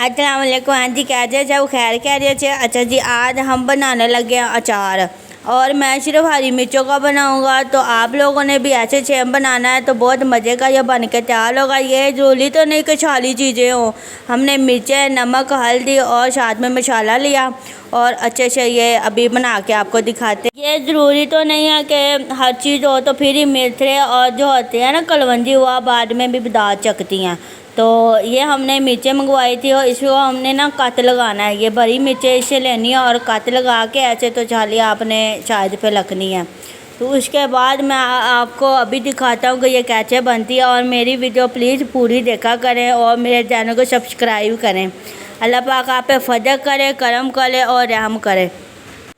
अस्सलाम वालेकुम। हाँ जी, कैसे सब खैर खैरियत से। अच्छा जी, आज हम बनाने लगे हैं अचार और मैं सिर्फ हरी मिर्चों का बनाऊंगा। तो आप लोगों ने भी ऐसे सेम बनाना है तो बहुत मज़े का ये बन के तैयार होगा। ये ज़रूरी तो नहीं कि छाली चीज़ें हों। हमने मिर्चें, नमक, हल्दी और साथ में मसाला लिया और अच्छे से ये अभी बना के आपको दिखाते हैं। ये ज़रूरी तो नहीं है कि हर चीज़ हो तो फिर ही मिर्चें और जो होती है ना कलवंजी, हुआ बाद में भी दाँत चकती हैं। तो ये हमने मिर्चें मंगवाई थी और इसको हमने ना कट लगाना है। ये बड़ी मिर्चें इसे लेनी है और कट लगा के ऐसे तो छाली आपने शायद पे रखनी है। तो उसके बाद मैं आपको अभी दिखाता हूँ कि ये कैसे बनती है। और मेरी वीडियो प्लीज़ पूरी देखा करें और मेरे चैनल को सब्सक्राइब करें। अल्लाह पाक आप पे फजल करे, करम करे और रहम करे।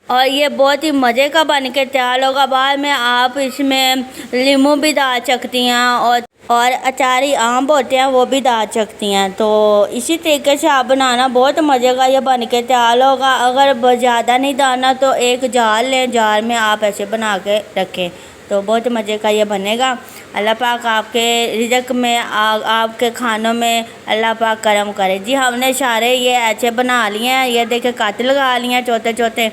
और ये बहुत ही मज़े का बन के तैयार होगा। बाद में आप इसमें नींबू भी डाल सकती हैं और अचारी आम होते हैं वो भी डाल सकती हैं। तो इसी तरीके से आप बनाना, बहुत मज़े का ये बन के तैयार होगा। अगर ज़्यादा नहीं डालना तो एक जार लें, जार में आप ऐसे बना के रखें तो बहुत मज़े का ये बनेगा। अल्लाह पाक आपके रिज़्क़ में आपके खानों में अल्लाह पाक करम करे। जी, हमने सारे ये ऐसे बना लिए हैं। ये देखे काट लगा लिए हैं छोटे छोटे।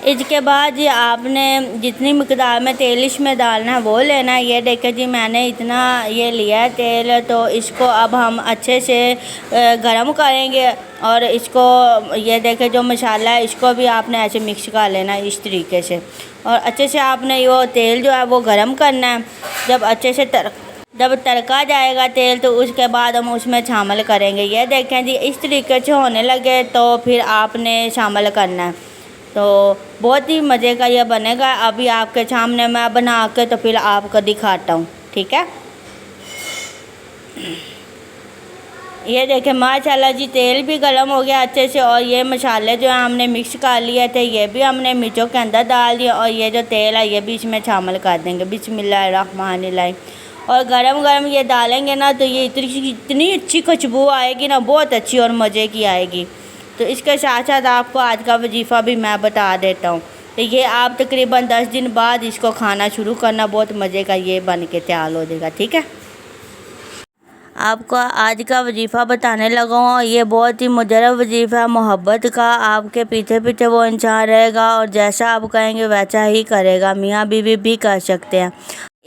इसके बाद जी आपने जितनी मिकदार में तेल इसमें डालना है वो लेना है। ये देखें जी, मैंने इतना ये लिया है तेल। तो इसको अब हम अच्छे से गरम करेंगे और इसको ये देखें जो मसाला है इसको भी आपने ऐसे मिक्स कर लेना है इस तरीके से। और अच्छे से आपने वो तेल जो है वो गरम करना है। जब अच्छे से जब तड़का जाएगा तेल तो उसके बाद हम उसमें शामिल करेंगे। ये देखें जी, इस तरीके से होने लगे तो फिर आपने शामिल करना है। तो बहुत ही मज़े का ये बनेगा। अभी आपके सामने मैं बना के तो फिर आपको दिखाता हूँ, ठीक है। ये देखें माशाल्लाह जी, तेल भी गर्म हो गया अच्छे से। और ये मसाले जो है हमने मिक्स कर लिए थे ये भी हमने मिर्चों के अंदर डाल दिया। और ये जो तेल है ये भी इसमें शामिल कर देंगे। बिस्मिल्लाहिर्रहमानिर्रहीम। और गरम गरम ये डालेंगे ना तो ये इतनी अच्छी खुशबू आएगी ना, बहुत अच्छी और मज़े की आएगी। तो इसके साथ साथ आपको आज का वजीफ़ा भी मैं बता देता हूँ। तो ये आप तकरीबन 10 दिन बाद इसको खाना शुरू करना, बहुत मज़े का ये बन के तैयार हो जाएगा, ठीक है। आपको आज का वजीफ़ा बताने लगा हूँ। ये बहुत ही मुजरब वजीफ़ा है मोहब्बत का। आपके पीछे पीछे वो इंसान रहेगा और जैसा आप कहेंगे वैसा ही करेगा। मियाँ बीवी भी कर सकते हैं।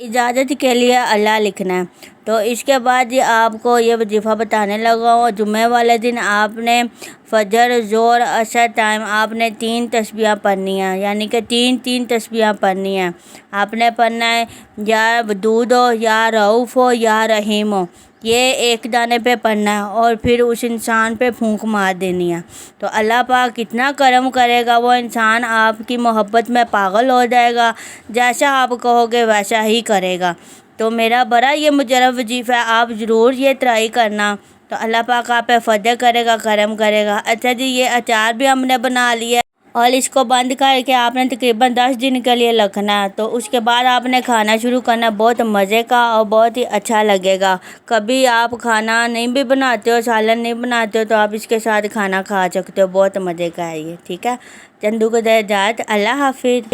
इजाज़त के लिए अल्लाह लिखना है। तो इसके बाद ये आपको ये वजीफ़ा बताने लगा हूँ। जुम्मे वाले दिन आपने फजर, ज़ोर, असर टाइम आपने 3 तस्बीह पढ़नी है। यानी कि 3 तस्बीह पढ़नी है। आपने पढ़ना है या वदूद हो, या रऊफ़ हो, या रहीम हो। ये एक दाने पे पढ़ना है और फिर उस इंसान पे फूंक मार देनी है। तो अल्लाह पाक कितना करम करेगा, वो इंसान आपकी मोहब्बत में पागल हो जाएगा। जैसा आप कहोगे वैसा ही करेगा। तो मेरा बड़ा ये मुजरब वजीफ़ा है, आप ज़रूर ये ट्राई करना। तो अल्लाह पाक आप पे फजल करेगा, करम करेगा। अच्छा जी, ये अचार भी हमने बना लिया और इसको बंद करके आपने तकरीबन 10 दिन के लिए रखना है। तो उसके बाद आपने खाना शुरू करना, बहुत मज़े का और बहुत ही अच्छा लगेगा। कभी आप खाना नहीं भी बनाते हो, सालन नहीं बनाते हो तो आप इसके साथ खाना खा सकते हो। बहुत मज़े का है ये, ठीक है। चंदू को दे इजाज़त, अल्लाह हाफिज़।